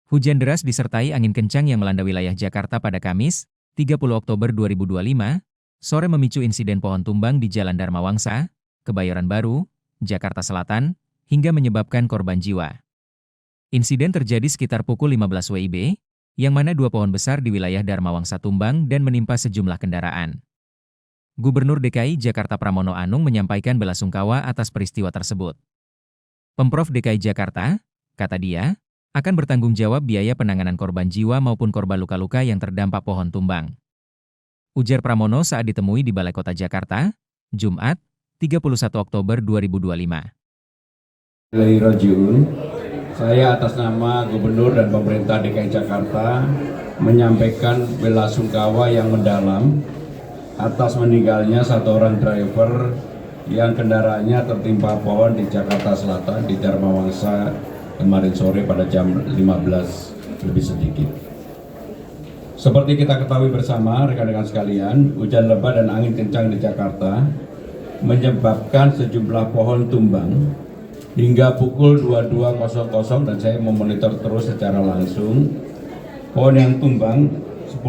Hujan deras disertai angin kencang yang melanda wilayah Jakarta pada Kamis, 30 Oktober 2025, sore memicu insiden pohon tumbang di Jalan Dharma Wangsa, Kebayoran Baru, Jakarta Selatan, hingga menyebabkan korban jiwa. Insiden terjadi sekitar pukul 15 WIB, yang mana dua pohon besar di wilayah Dharma Wangsa tumbang dan menimpa sejumlah kendaraan. Gubernur DKI Jakarta Pramono Anung menyampaikan belasungkawa atas peristiwa tersebut. Pemprov DKI Jakarta, kata dia, akan bertanggung jawab biaya penanganan korban jiwa maupun korban luka-luka yang terdampak pohon tumbang. Ujar Pramono saat ditemui di Balai Kota Jakarta, Jumat, 31 Oktober 2025. Saya atas nama Gubernur dan Pemerintah DKI Jakarta menyampaikan belasungkawa yang mendalam atas meninggalnya satu orang driver yang kendaraannya tertimpa pohon di Jakarta Selatan di Dharma Wangsa kemarin sore pada jam 15 lebih sedikit. Seperti kita ketahui bersama rekan-rekan sekalian, hujan lebat dan angin kencang di Jakarta menyebabkan sejumlah pohon tumbang hingga pukul 22.00 dan saya memonitor terus secara langsung. Pohon yang tumbang 10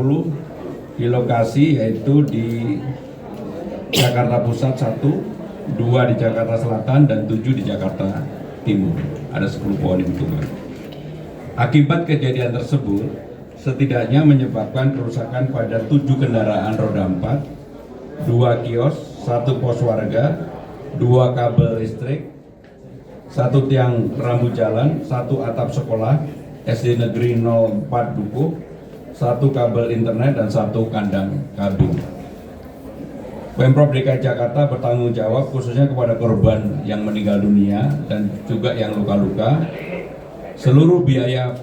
di lokasi yaitu di Jakarta Pusat 1, 2 di Jakarta Selatan dan 7 di Jakarta Timur. Ada 10 pohon yang tumbang. Akibat kejadian tersebut setidaknya menyebabkan kerusakan pada 7 kendaraan roda 4, 2 kios, 1 pos warga, 2 kabel listrik, 1 tiang rambu jalan, 1 atap sekolah SD Negeri 04 Dukuh, 1 kabel internet dan 1 kandang kambing. Pemprov DKI Jakarta bertanggung jawab khususnya kepada korban yang meninggal dunia dan juga yang luka-luka. Seluruh biaya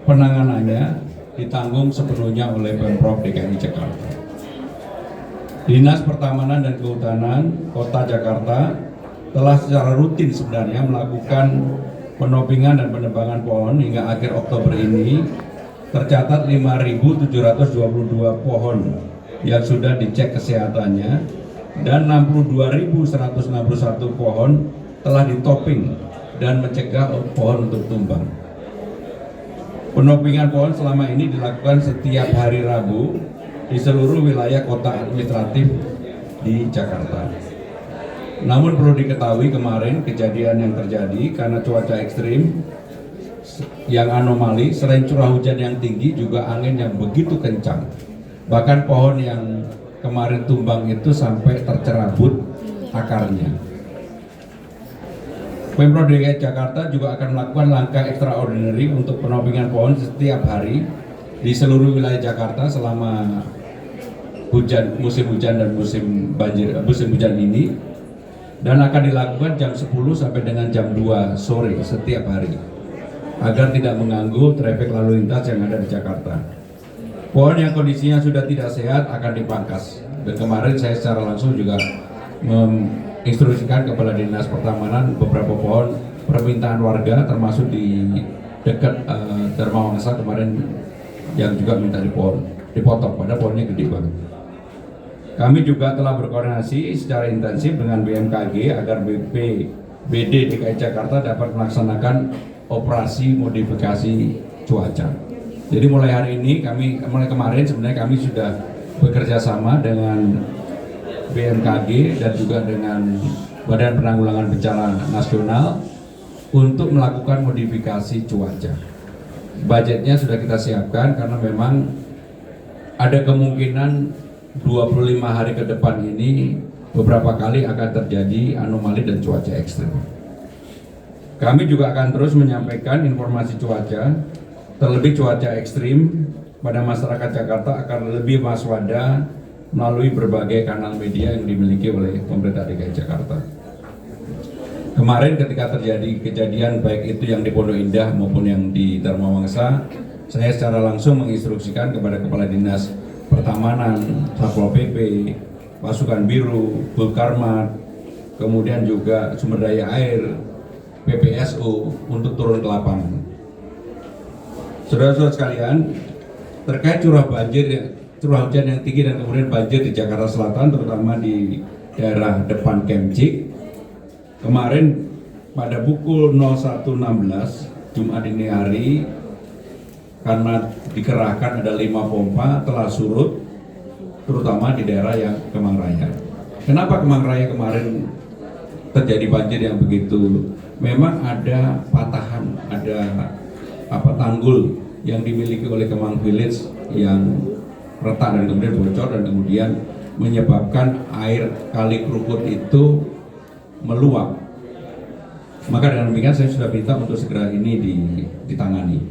penanganannya ditanggung sepenuhnya oleh Pemprov DKI Jakarta. Dinas Pertamanan dan Kehutanan Kota Jakarta telah secara rutin sebenarnya melakukan penopingan dan penebangan pohon hingga akhir Oktober ini. Tercatat 5.722 pohon yang sudah dicek kesehatannya dan 62.161 pohon telah ditoping dan mencegah pohon untuk tumbang. Penopingan pohon selama ini dilakukan setiap hari Rabu di seluruh wilayah kota administratif di Jakarta. Namun perlu diketahui kemarin kejadian yang terjadi karena cuaca ekstrim yang anomali, selain curah hujan yang tinggi juga angin yang begitu kencang. Bahkan pohon yang kemarin tumbang itu sampai tercerabut akarnya. Pemprov DKI Jakarta juga akan melakukan langkah extraordinary untuk penopingan pohon setiap hari di seluruh wilayah Jakarta selama musim hujan dan musim hujan ini, dan akan dilakukan jam 10 sampai dengan jam 2 sore setiap hari agar tidak mengganggu trafik lalu lintas yang ada di Jakarta. Pohon yang kondisinya sudah tidak sehat akan dipangkas. Dan kemarin saya secara langsung juga menginstruksikan kepada Dinas Pertamanan beberapa pohon permintaan warga termasuk di dekat Dharma Wangsa kemarin yang juga minta dipotong, padahal pohonnya gede banget. Kami juga telah berkoordinasi secara intensif dengan BMKG agar BPBD DKI Jakarta dapat melaksanakan operasi modifikasi cuaca. Jadi mulai hari ini mulai kemarin sebenarnya kami sudah bekerja sama dengan BMKG dan juga dengan Badan Penanggulangan Bencana Nasional untuk melakukan modifikasi cuaca. Budgetnya sudah kita siapkan karena memang ada kemungkinan 25 hari ke depan ini beberapa kali akan terjadi anomali dan cuaca ekstrim. Kami juga akan terus menyampaikan informasi cuaca, terlebih cuaca ekstrim pada masyarakat Jakarta akan lebih waspada melalui berbagai kanal media yang dimiliki oleh pemerintah DKI Jakarta. Kemarin ketika terjadi kejadian baik itu yang di Pondok Indah maupun yang di Dharma Wangsa, saya secara langsung menginstruksikan kepada Kepala Dinas Pertamanan, Satpol PP, Pasukan Biru, Bulkarmat, kemudian juga Sumber Daya Air, PPSU untuk turun ke lapangan. Saudara-saudara sekalian, terkait curah hujan yang tinggi dan kemudian banjir di Jakarta Selatan, terutama di daerah depan Kemcik, kemarin pada pukul 01.16 Jumat dini hari karena dikerahkan ada 5 pompa telah surut, terutama di daerah yang Kemang Raya. Kenapa Kemang Raya kemarin terjadi banjir yang begitu? Memang ada patahan, ada tanggul yang dimiliki oleh Kemang Village yang retak dan kemudian bocor dan kemudian menyebabkan air Kali Krukut itu meluap. Maka dengan demikian saya sudah minta untuk segera ini ditangani.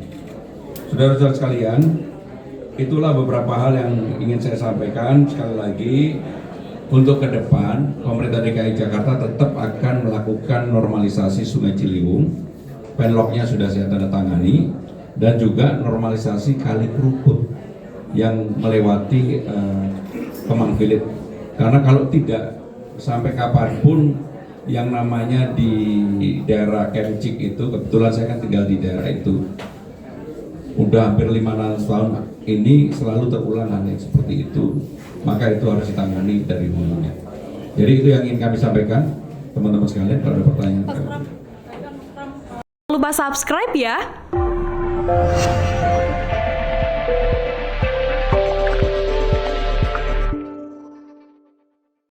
Saudara-saudara sekalian, itulah beberapa hal yang ingin saya sampaikan. Sekali lagi, untuk ke depan, pemerintah DKI Jakarta tetap akan melakukan normalisasi Sungai Ciliwung. Penloknya sudah saya tanda tangani, dan juga normalisasi Kali Krukut yang melewati Kemang Village. Karena kalau tidak, sampai kapanpun yang namanya di daerah Kemcik itu, kebetulan saya kan tinggal di daerah itu, udah hampir 5 tahun ini selalu terulang hal yang seperti itu. Maka itu harus ditangani dari hulunya. Jadi itu yang ingin kami sampaikan, teman-teman sekalian. Kalau ada pertanyaan, jangan lupa subscribe ya.